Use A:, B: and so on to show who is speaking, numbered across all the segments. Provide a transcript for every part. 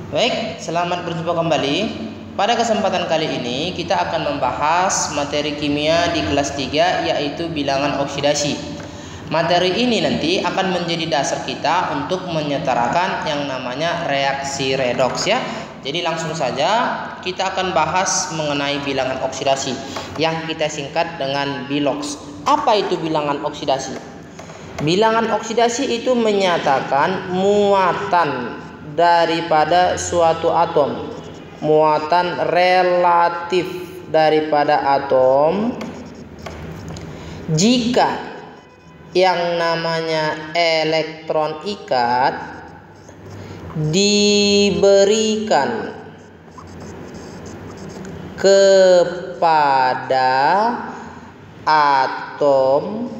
A: Baik, selamat berjumpa kembali. Pada kesempatan kali ini kita akan membahas materi kimia di kelas 3 yaitu bilangan oksidasi. Materi ini nanti akan menjadi dasar kita untuk menyetarakan yang namanya reaksi redoks ya. Jadi langsung saja kita akan bahas mengenai bilangan oksidasi yang kita singkat dengan biloks. Apa itu bilangan oksidasi? Bilangan oksidasi itu menyatakan muatan daripada suatu atom, muatan relatif daripada atom jika yang namanya elektron ikat diberikan kepada atom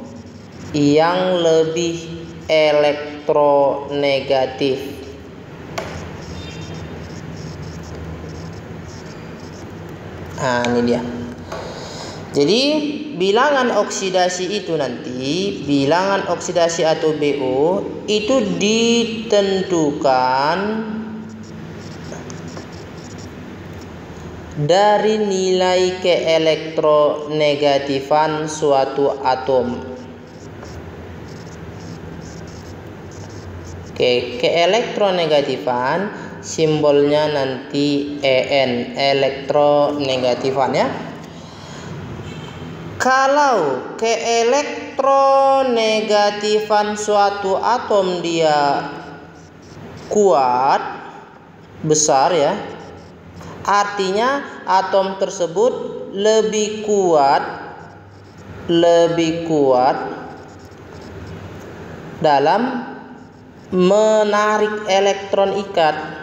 A: yang lebih elektronegatif. Nah, ini dia. Jadi bilangan oksidasi itu nanti, bilangan oksidasi atau BO itu ditentukan dari nilai keelektronegatifan suatu atom. Oke, keelektronegatifan simbolnya nanti En, elektronegatifan ya. Kalau keelektronegatifan suatu atom dia kuat, besar ya, artinya atom tersebut lebih kuat dalam menarik elektron ikat.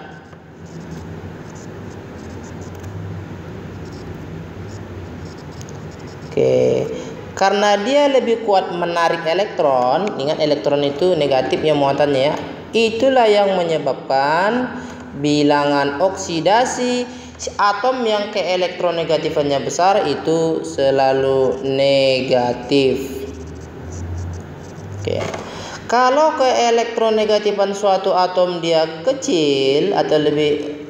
A: Oke, karena dia lebih kuat menarik elektron, ingat elektron itu negatif ya muatannya ya. Itulah yang menyebabkan bilangan oksidasi atom yang keelektronegatifannya besar itu selalu negatif. Oke. Kalau keelektronegatifan suatu atom dia kecil atau lebih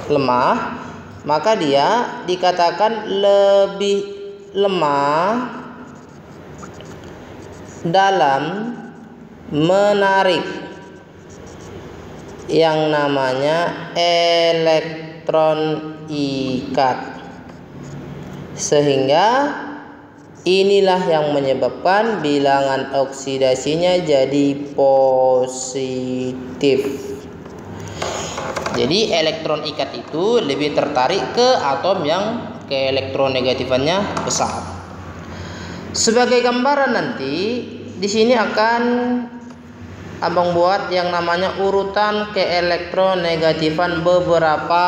A: lemah, maka dia dikatakan lebih lemah dalam menarik yang namanya elektron ikat, sehingga inilah yang menyebabkan bilangan oksidasinya jadi positif. Jadi elektron ikat itu lebih tertarik ke atom yang keelektronegatifannya besar. Sebagai gambaran nanti di sini akan abang buat yang namanya urutan keelektronegatifan beberapa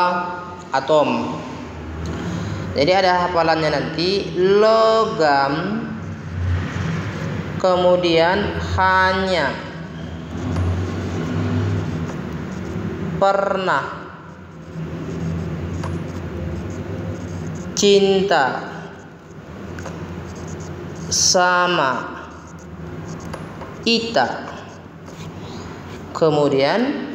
A: atom. Jadi ada hafalannya nanti, logam, kemudian hanya, pernah, cinta, sama, ita, kemudian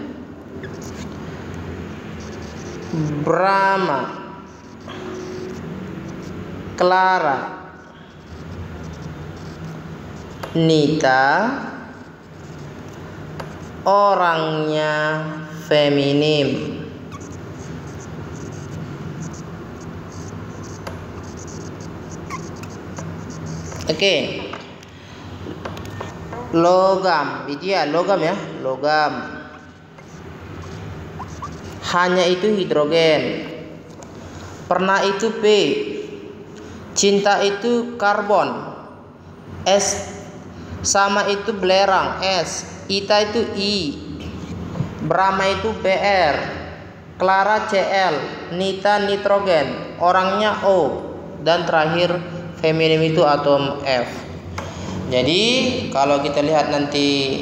A: Brahma, Clara, Nita, orangnya feminim. Oke. Logam, itu ya logam ya, logam. Hanya itu hidrogen. Pernah itu P. Cinta itu karbon. S. Sama itu belerang S. Ita itu I. Brahma itu Br. Clara Cl. Nita nitrogen. Orangnya O. Dan terakhir feminim itu atom F. Jadi kalau kita lihat nanti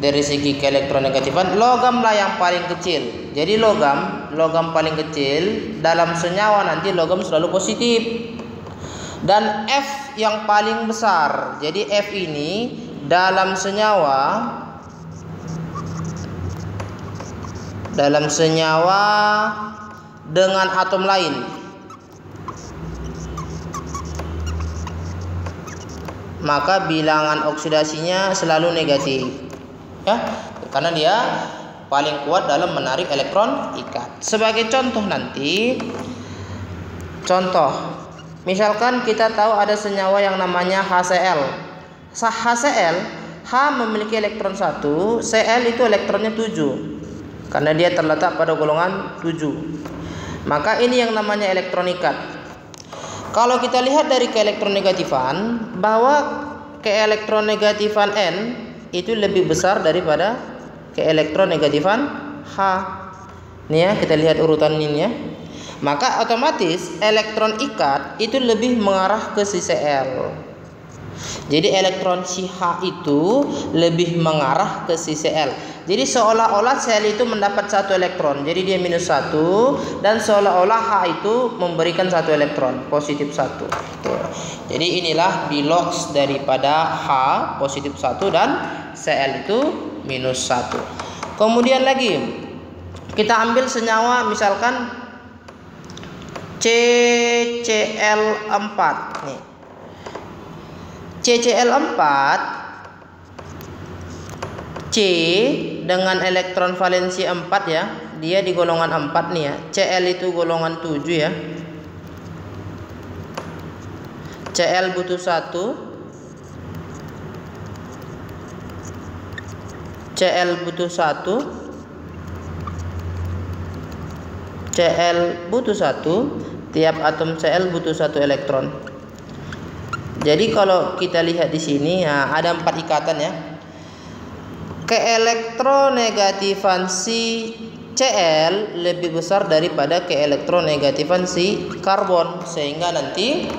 A: dari segi keelektronegatifan, logam lah yang paling kecil. Jadi logam paling kecil dalam senyawa nanti logam selalu positif. Dan F yang paling besar. Jadi F ini dalam senyawa dalam senyawa dengan atom lain, maka bilangan oksidasinya selalu negatif, ya, karena dia paling kuat dalam menarik elektron ikat. Sebagai contoh nanti, misalkan kita tahu ada senyawa yang namanya HCl. HCl, H memiliki elektron 1, Cl itu elektronnya 7, karena dia terletak pada golongan 7. Maka ini yang namanya elektron ikat. Kalau kita lihat dari keelektronegatifan, bahwa keelektronegatifan N itu lebih besar daripada keelektronegatifan H. Nih ya, kita lihat urutan ini ya. Maka otomatis elektron ikat itu lebih mengarah ke si Cl. Jadi elektron si H itu lebih mengarah ke si Cl. Jadi seolah-olah Cl itu mendapat 1 elektron, jadi dia minus 1, dan seolah-olah H itu memberikan 1 elektron, positif 1. Jadi inilah bilox daripada H, positif 1, dan Cl itu minus 1. Kemudian lagi kita ambil senyawa misalkan CCl4 nih. CCl4 C dengan elektron valensi 4 ya, dia di golongan 4 nih ya. Cl itu golongan 7 ya. Cl butuh 1, Cl butuh 1, Cl butuh 1, tiap atom Cl butuh 1 elektron. Jadi kalau kita lihat di sini ya, ada 4 ikatan ya. Keelektronegatifan si Cl lebih besar daripada keelektronegatifan si karbon, sehingga nanti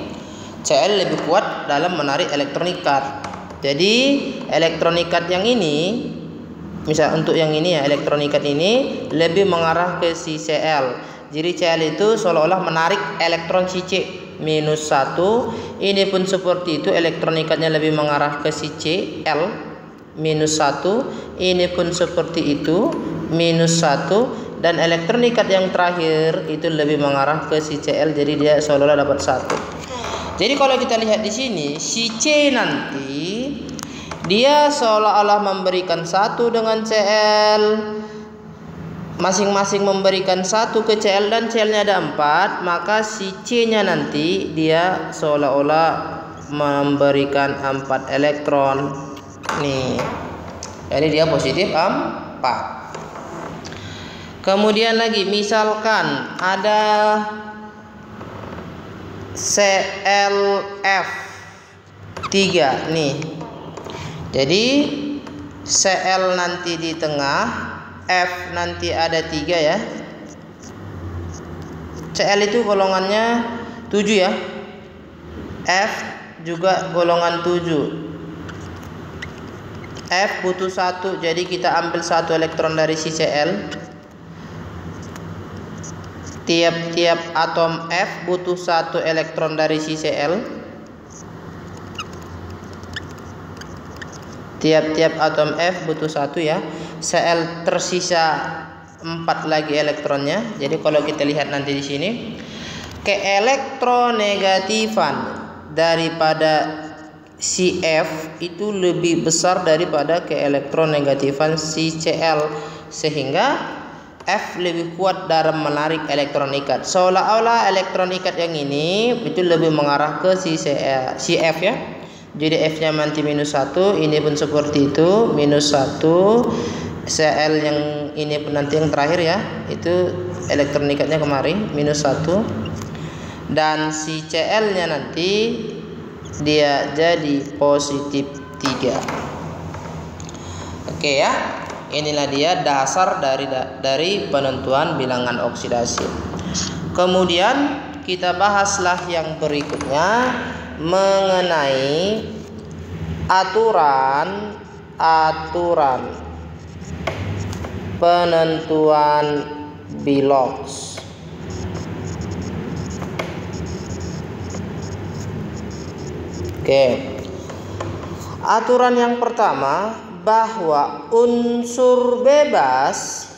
A: Cl lebih kuat dalam menarik elektron ikat. Jadi elektron ikat yang ini, misal untuk yang ini ya, elektron ikat ini lebih mengarah ke si Cl. Jadi Cl itu seolah-olah menarik elektron si C minus 1. Ini pun seperti itu, elektron ikatnya lebih mengarah ke si Cl minus 1. Ini pun seperti itu, minus 1. Dan elektron ikat yang terakhir itu lebih mengarah ke si Cl, jadi dia seolah-olah dapat 1. Jadi kalau kita lihat di sini, si C nanti dia seolah-olah memberikan 1 dengan Cl, masing-masing memberikan 1 ke Cl, dan Cl-nya ada 4, maka si C-nya nanti dia seolah-olah memberikan 4 elektron. Nih. Jadi dia positif 4. Kemudian lagi misalkan ada ClF3 nih. Jadi Cl nanti di tengah, F nanti ada 3 ya. Cl itu golongannya 7 ya. F juga golongan 7. F butuh 1, jadi kita ambil 1 elektron dari si Cl. Tiap-tiap atom F butuh 1 elektron dari si Cl. Tiap-tiap atom F butuh 1 ya. Cl tersisa 4 lagi elektronnya. Jadi kalau kita lihat nanti di sini, keelektronegatifan daripada si F itu lebih besar daripada keelektronegatifan si Cl, sehingga F lebih kuat dalam menarik elektron ikat. Seolah-olah elektron ikat yang ini itu lebih mengarah ke si F ya. Jadi F-nya nanti minus 1, ini pun seperti itu, minus 1. Cl yang ini pun nanti yang terakhir ya, itu elektron ikatnya kemari, minus 1. Dan si Cl-nya nanti dia jadi positif 3. Oke ya. Inilah dia dasar dari penentuan bilangan oksidasi. Kemudian kita bahaslah yang berikutnya mengenai aturan penentuan bilox. Oke. Aturan yang pertama, bahwa unsur bebas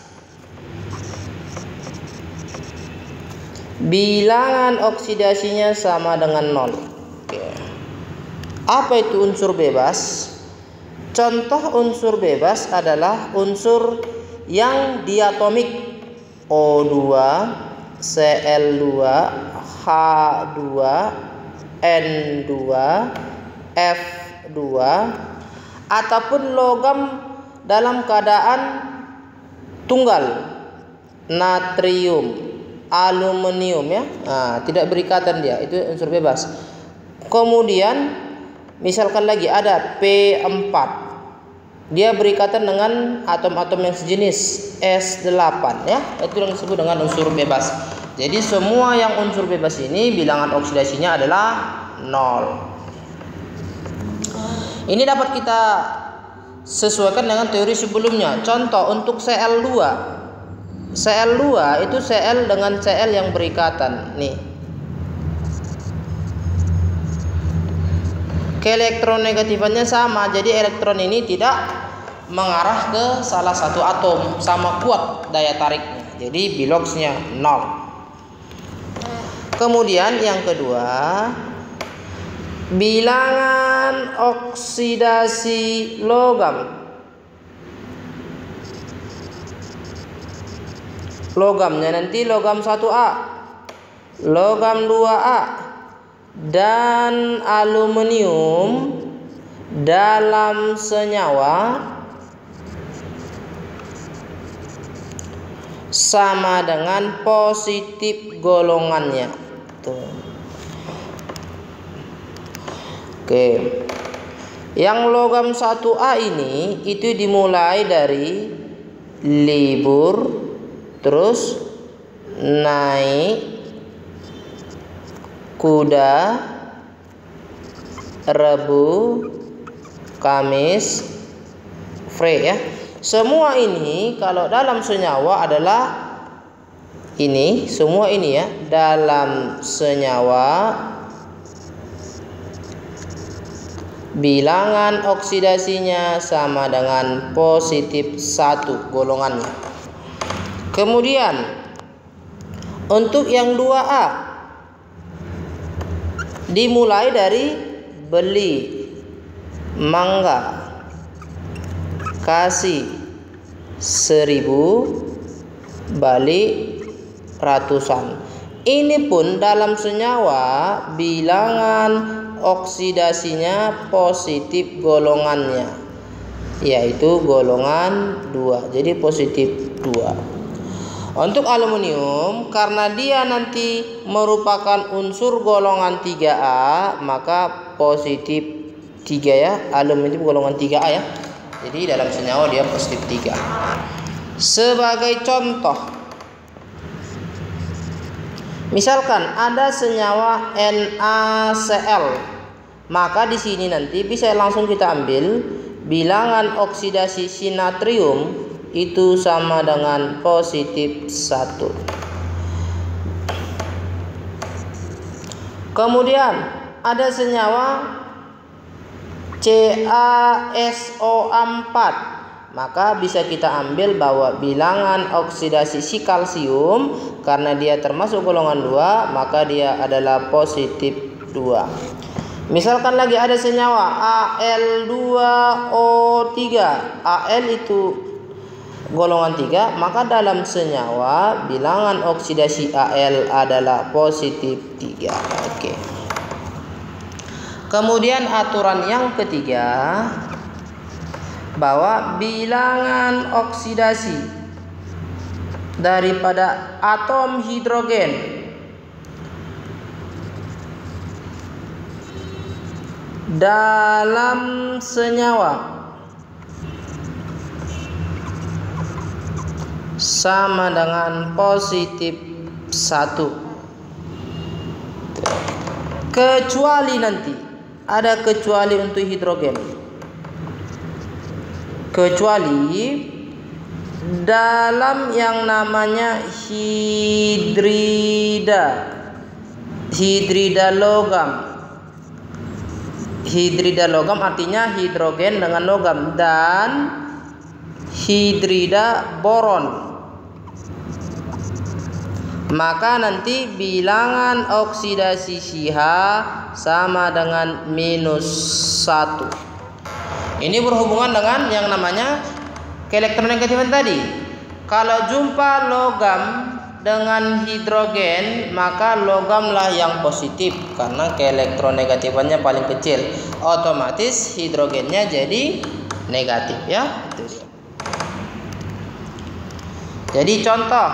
A: bilangan oksidasinya sama dengan 0. Oke. Apa itu unsur bebas? Contoh unsur bebas adalah unsur yang diatomik: O2, Cl2, H2, N2, F2, ataupun logam dalam keadaan tunggal, natrium, aluminium ya. Tidak berikatan dia, itu unsur bebas. Kemudian misalkan lagi ada P4, dia berikatan dengan atom-atom yang sejenis, S8 ya. Itu yang disebut dengan unsur bebas. Jadi semua yang unsur bebas ini bilangan oksidasinya adalah 0. Ini dapat kita sesuaikan dengan teori sebelumnya. Contoh untuk Cl2. Cl2 itu Cl dengan Cl yang berikatan. Nih. Keelektronegatifannya sama. Jadi elektron ini tidak mengarah ke salah satu atom, sama kuat daya tariknya. Jadi biloxnya 0. Kemudian yang kedua, bilangan oksidasi logam. Logamnya nanti logam 1A, logam 2A, dan aluminium dalam senyawa sama dengan positif golongannya. Tuh. Oke. Yang logam 1A ini itu dimulai dari libur, terus naik kuda, Rebu, Kamis, Frey ya. Semua ini kalau dalam senyawa adalah ini, semua ini ya, dalam senyawa bilangan oksidasinya sama dengan positif 1 golongannya. Kemudian untuk yang 2A dimulai dari beli, mangga, kasih, 1000, balik, ratusan. Ini pun dalam senyawa bilangan oksidasinya positif golongannya, yaitu golongan 2. Jadi positif 2. Untuk aluminium, karena dia nanti merupakan unsur golongan 3A, maka positif 3 ya. Aluminium golongan 3A ya. Jadi dalam senyawa dia positif 3. Sebagai contoh, misalkan ada senyawa NaCl, maka di sini nanti bisa langsung kita ambil bilangan oksidasi si natrium itu sama dengan positif 1. Kemudian ada senyawa CaSO4, maka bisa kita ambil bahwa bilangan oksidasi si kalsium, karena dia termasuk golongan 2, maka dia adalah positif 2. Misalkan lagi ada senyawa Al2O3, Al itu golongan 3, maka dalam senyawa bilangan oksidasi Al adalah positif 3. Oke. Kemudian aturan yang ketiga, bahwa bilangan oksidasi daripada atom hidrogen dalam senyawa sama dengan positif 1, kecuali nanti ada kecuali untuk hidrogen, kecuali dalam yang namanya hidrida logam. Hidrida logam artinya hidrogen dengan logam, dan hidrida boron. maka nanti bilangan oksidasi Si H sama dengan -1. Ini berhubungan dengan yang namanya keelektronegatifan tadi. Kalau jumpa logam dengan hidrogen, maka logamlah yang positif karena keelektronegatifannya paling kecil. Otomatis hidrogennya jadi negatif, ya. Itu dia. Jadi contoh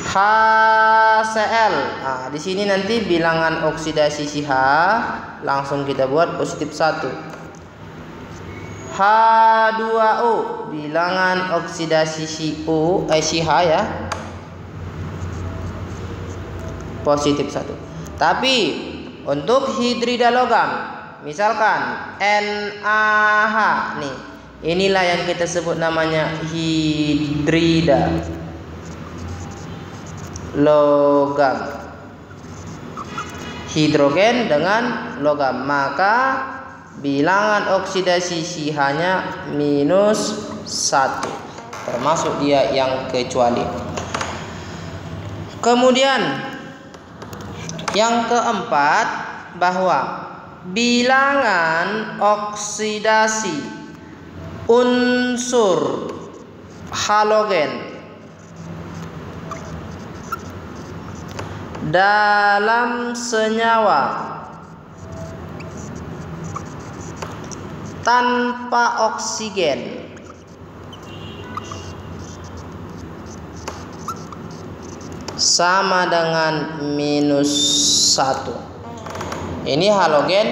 A: HCl. Nah, di sini nanti bilangan oksidasi Si H langsung kita buat positif 1. H2O, bilangan oksidasi Si H ya, positif 1. Tapi untuk hidrida logam, misalkan NaH nih, inilah yang kita sebut namanya hidrida logam, hidrogen dengan logam, maka bilangan oksidasi Si H-nya -1, termasuk dia yang kecuali. Kemudian yang keempat, bahwa bilangan oksidasi unsur halogen dalam senyawa tanpa oksigen sama dengan -1. Ini halogen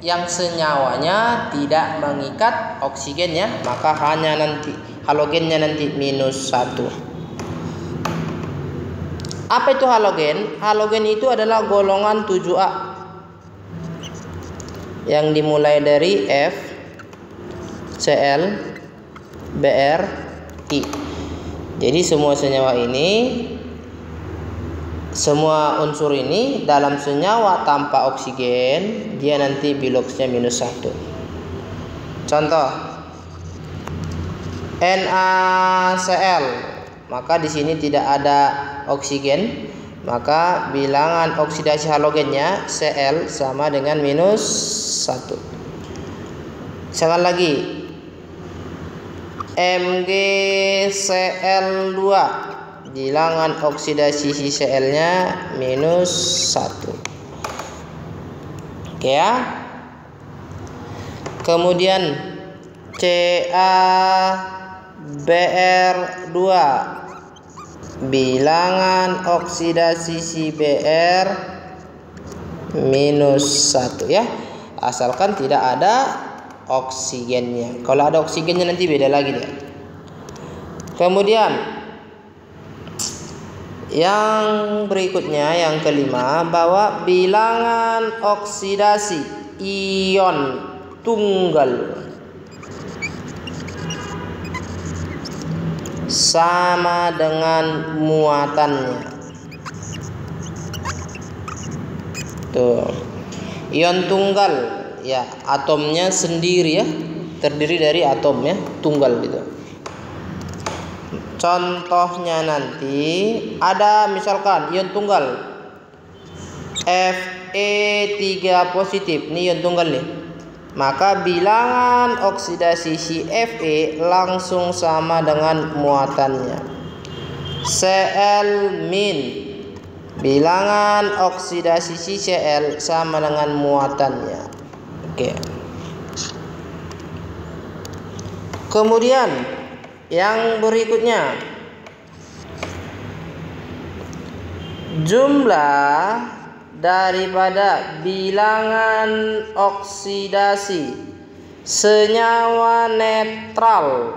A: yang senyawanya tidak mengikat oksigennya, maka hanya nanti halogennya nanti -1. Apa itu halogen? Halogen itu adalah golongan 7A yang dimulai dari F, Cl, Br, I. Jadi semua senyawa ini, semua unsur ini dalam senyawa tanpa oksigen, dia nanti biloxnya -1. Contoh NaCl, maka di sini tidak ada oksigen, maka bilangan oksidasi halogennya Cl sama dengan -1. Sekali lagi, MgCl2, bilangan oksidasi Cl-nya -1. Oke ya. Kemudian CaBr2, bilangan oksidasi CBr -1 ya, asalkan tidak ada oksigennya. Kalau ada oksigennya nanti beda lagi dia. Kemudian yang berikutnya, yang kelima, bahwa bilangan oksidasi ion tunggal sama dengan muatannya. Tuh, ion tunggal ya, atomnya sendiri ya, terdiri dari atom ya, tunggal gitu. Contohnya nanti ada misalkan ion tunggal Fe3 positif, ini ion tunggal nih. Maka bilangan oksidasi si Fe langsung sama dengan muatannya. Cl-, bilangan oksidasi si Cl sama dengan muatannya. Oke. Kemudian yang berikutnya, jumlah daripada bilangan oksidasi senyawa netral.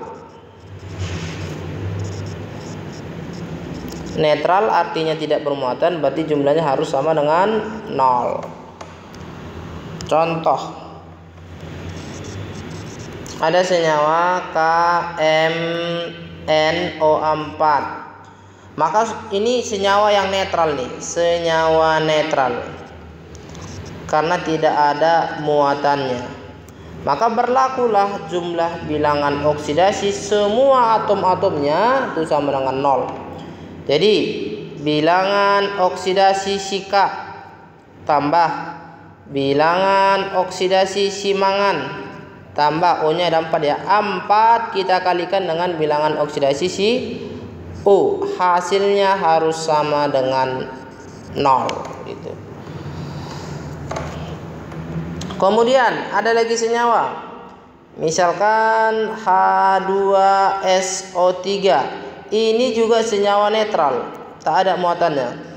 A: Netral artinya tidak bermuatan, berarti jumlahnya harus sama dengan 0. Contoh, ada senyawa KMNO4. Maka ini senyawa yang netral nih, senyawa netral, karena tidak ada muatannya. Maka berlakulah jumlah bilangan oksidasi semua atom-atomnya itu sama dengan 0. Jadi bilangan oksidasi si K tambah bilangan oksidasi si mangan tambah O-nya ada 4 ya. 4 kita kalikan dengan bilangan oksidasi si O. Hasilnya harus sama dengan 0 gitu. Kemudian ada lagi senyawa. Misalkan H2SO3. Ini juga senyawa netral, tak ada muatannya.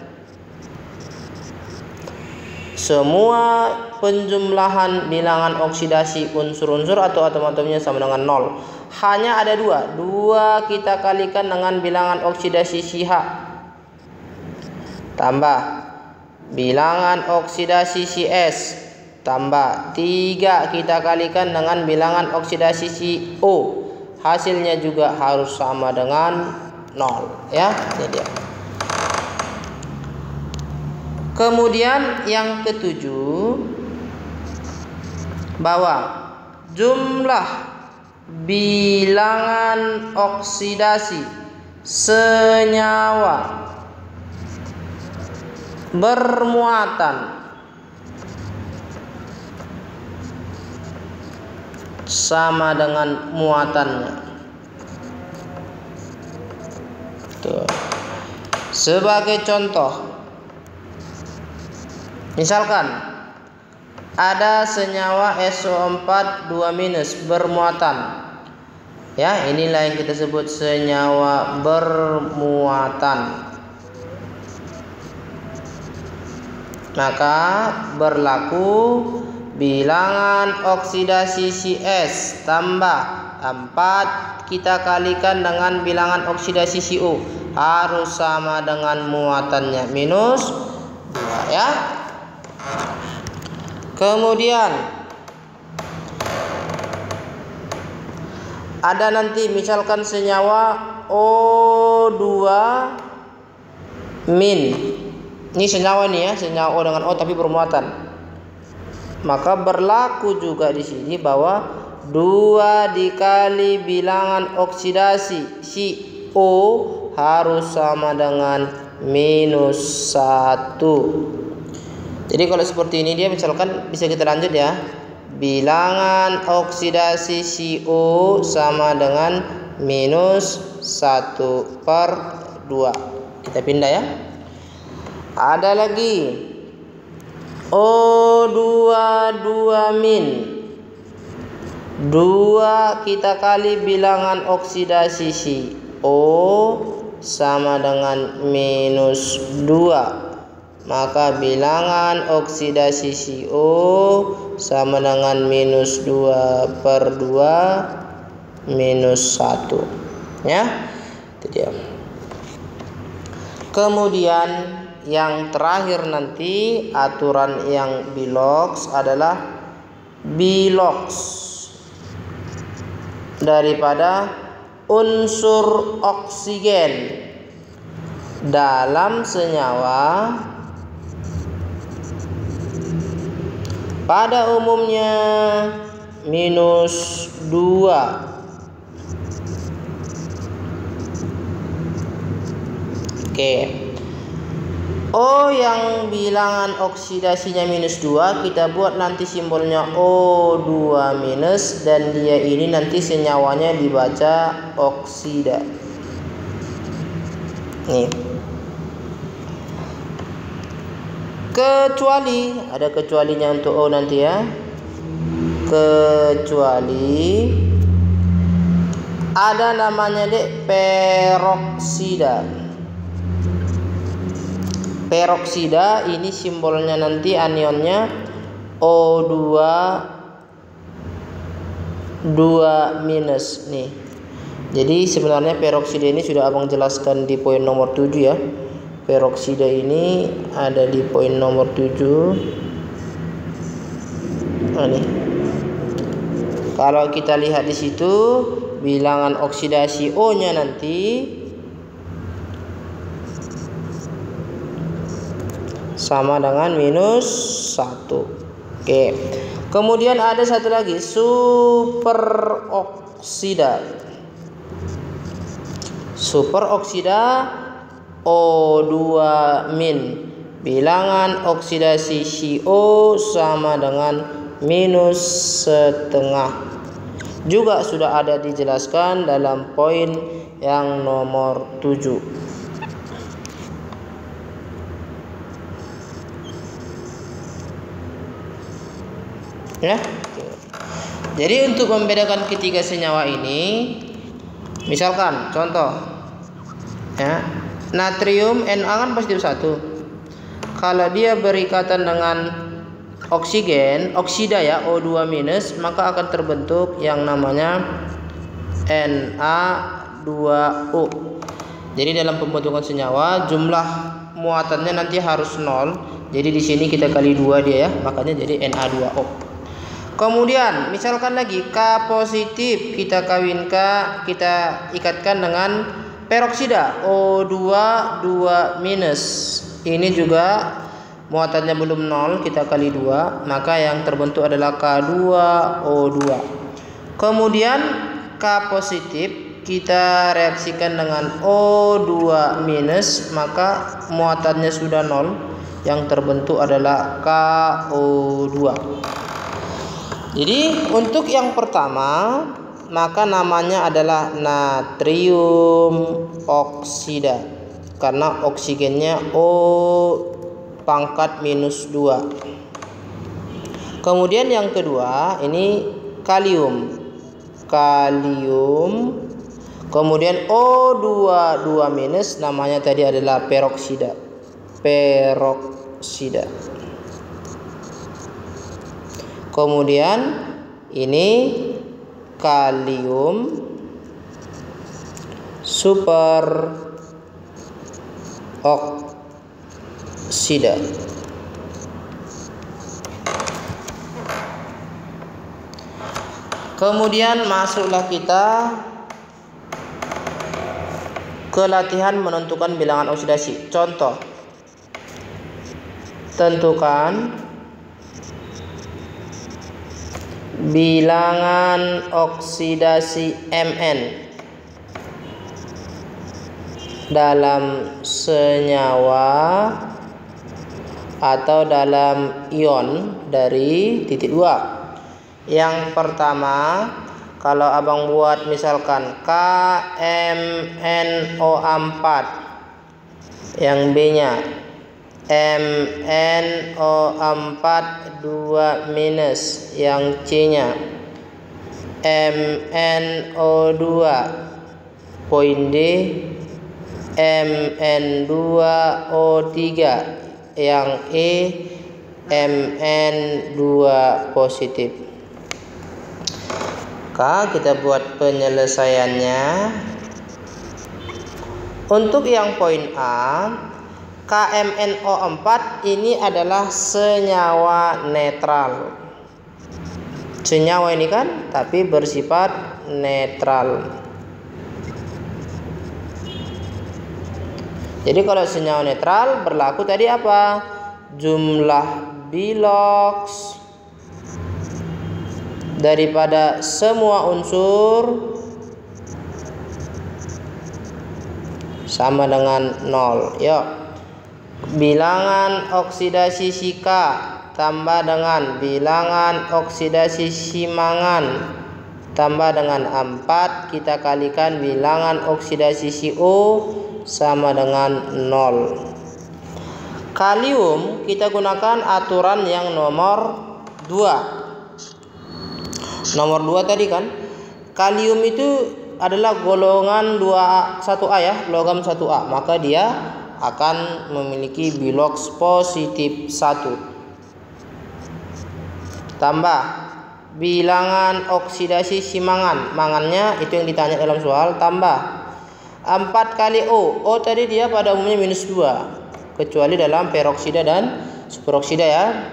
A: Semua penjumlahan bilangan oksidasi unsur-unsur atau atom-atomnya sama dengan 0. Hanya ada 2 kita kalikan dengan bilangan oksidasi Si H tambah bilangan oksidasi Si S tambah 3 kita kalikan dengan bilangan oksidasi Si O. Hasilnya juga harus sama dengan 0 ya. Ini dia. Kemudian yang ketujuh, bahwa jumlah bilangan oksidasi senyawa bermuatan sama dengan muatannya. Tuh. Sebagai contoh, misalkan ada senyawa SO4 2- bermuatan. Ya, inilah yang kita sebut senyawa bermuatan. Maka berlaku bilangan oksidasi Si-S tambah 4 kita kalikan dengan bilangan oksidasi Si-O harus sama dengan muatannya -2 ya. Kemudian ada nanti misalkan senyawa O2-. Ini senyawa nih ya, senyawa O dengan O tapi bermuatan. Maka berlaku juga di sini bahwa 2 dikali bilangan oksidasi Si O harus sama dengan -1. Jadi kalau seperti ini dia misalkan bisa kita lanjut ya. Bilangan oksidasi Si O sama dengan -1/2. Kita pindah ya. Ada lagi O2-2-. 2 kita kali bilangan oksidasi Si O sama dengan -2. Maka bilangan oksidasi Si O sama dengan -2/2 -1 ya. Itu dia. Kemudian yang terakhir nanti aturan yang bilox adalah bilox daripada unsur oksigen dalam senyawa pada umumnya -2. Oke. O yang bilangan oksidasinya -2 kita buat nanti simbolnya O2- dan dia ini nanti senyawanya dibaca oksida. Nih. Kecuali ada kecualinya untuk O nanti ya. Kecuali ada namanya peroksida. Peroksida ini simbolnya nanti anionnya O2- nih. Jadi sebenarnya peroksida ini sudah abang jelaskan di poin nomor 7 ya. Peroksida ini ada di poin nomor 7. Nah, nih. Kalau kita lihat di situ bilangan oksidasi O-nya nanti sama dengan -1. Oke. Kemudian ada satu lagi superoksida. Superoksida O2 min. Bilangan oksidasi CO sama dengan -setengah. Juga sudah ada dijelaskan dalam poin yang nomor 7. Ya. Jadi untuk membedakan ketiga senyawa ini, misalkan contoh ya, natrium Na kan positif 1. Kalau dia berikatan dengan oksigen, oksida ya, O2 minus, maka akan terbentuk yang namanya Na2O. Jadi dalam pembentukan senyawa jumlah muatannya nanti harus 0. Jadi di sini kita kali 2 dia ya, makanya jadi Na2O. Kemudian misalkan lagi K positif kita ikatkan dengan peroksida O2 2 minus. Ini juga muatannya belum 0, kita kali 2, maka yang terbentuk adalah K2O2. Kemudian K positif kita reaksikan dengan O2 minus, maka muatannya sudah 0, yang terbentuk adalah KO2. Jadi untuk yang pertama maka namanya adalah natrium oksida karena oksigennya O pangkat -2. Kemudian yang kedua ini kalium. Kemudian O2 2 minus, namanya tadi adalah peroksida. Kemudian ini kalium super oksida. Kemudian masuklah kita ke latihan menentukan bilangan oksidasi. Contoh, tentukan bilangan oksidasi Mn dalam senyawa atau dalam ion dari titik 2. Yang pertama, kalau abang buat misalkan KMNO4, yang B-nya MNO4 2 minus, yang C-nya MNO2, poin D MN2O3, yang E MN2 positif. Kita buat penyelesaiannya. Untuk yang poin A, KMNO4 ini adalah senyawa netral. Senyawa ini kan tapi bersifat netral. Jadi kalau senyawa netral berlaku tadi apa? Jumlah biloks daripada semua unsur sama dengan 0. Yuk. Bilangan oksidasi K tambah dengan bilangan oksidasi simangan tambah dengan 4, kita kalikan bilangan oksidasi CO sama dengan 0. Kalium kita gunakan aturan yang nomor 2. Nomor 2 tadi kan, kalium itu adalah golongan 1A ya, logam 1A, maka dia akan memiliki biloks positif 1. Tambah bilangan oksidasi simangan, mangannya itu yang ditanya dalam soal, tambah 4 kali O. O tadi dia pada umumnya -2, kecuali dalam peroksida dan superoksida ya,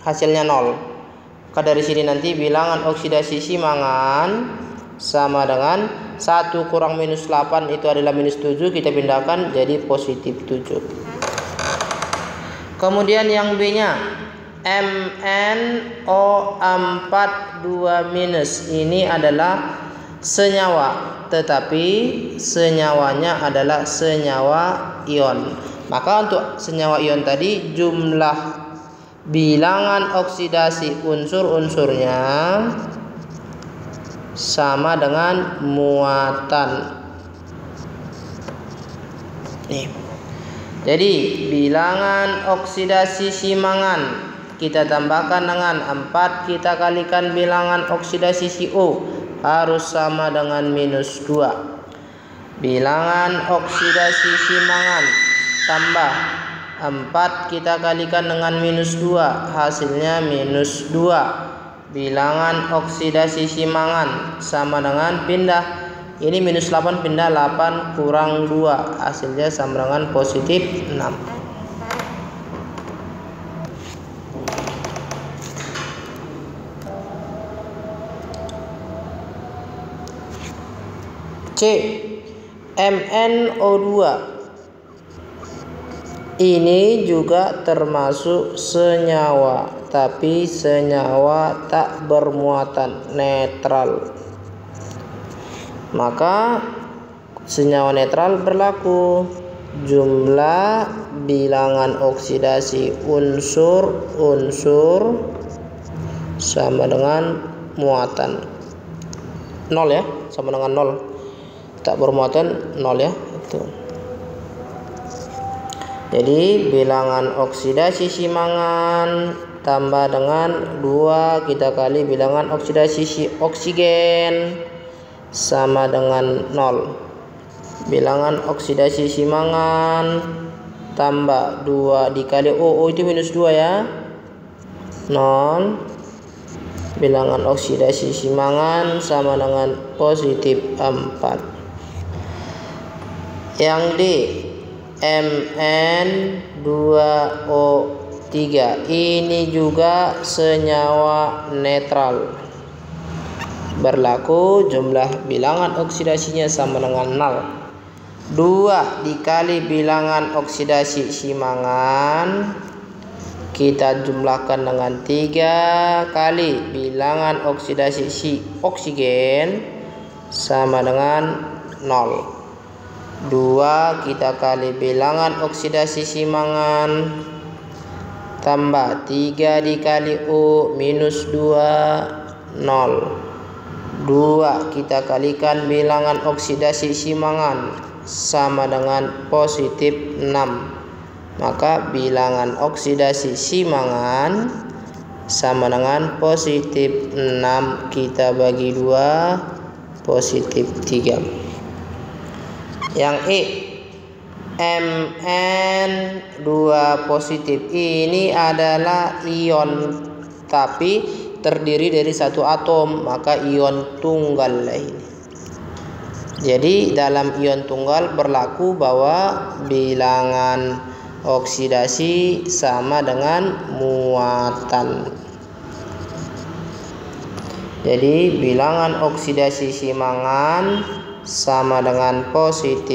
A: hasilnya 0. Maka dari sini nanti bilangan oksidasi simangan sama dengan 1 kurang -8 itu adalah -7, kita pindahkan jadi positif 7. Kemudian yang B-nya MnO4 2 minus, ini adalah senyawa, tetapi senyawanya adalah senyawa ion. Maka untuk senyawa ion tadi jumlah bilangan oksidasi unsur-unsurnya sama dengan muatan. Nih. Jadi bilangan oksidasi simangan kita tambahkan dengan 4, kita kalikan bilangan oksidasi CO harus sama dengan -2. Bilangan oksidasi simangan tambah 4 kita kalikan dengan -2, hasilnya -2. Bilangan oksidasi simangan sama dengan pindah, ini -8 pindah 8 kurang 2, hasilnya sama dengan +6. C. MnO2 ini juga termasuk senyawa, tapi senyawa tak bermuatan, netral. Maka senyawa netral berlaku jumlah bilangan oksidasi unsur-unsur sama dengan muatan 0 ya, sama dengan 0. Tak bermuatan 0 ya, itu. Jadi bilangan oksidasi simangan tambah dengan 2 kita kali bilangan oksidasi oksigen sama dengan 0. Bilangan oksidasi simangan tambah 2 dikali O itu -2 ya, 0. Bilangan oksidasi simangan sama dengan +4. Yang D, Mn2O3 ini juga senyawa netral, berlaku jumlah bilangan oksidasinya sama dengan 0. 2 dikali bilangan oksidasi simangan kita jumlahkan dengan 3 kali bilangan oksidasi oksigen sama dengan 0. 2 kita kali bilangan oksidasi simangan tambah 3 dikali O -2, 0. 2 kita kalikan bilangan oksidasi simangan sama dengan +6. Maka bilangan oksidasi simangan sama dengan +6, kita bagi 2, +3. Yang E, Mn2 positif ini adalah ion tapi terdiri dari satu atom, maka ion tunggal lah ini. Jadi dalam ion tunggal berlaku bahwa bilangan oksidasi sama dengan muatan. Jadi bilangan oksidasi simangan sama dengan +2.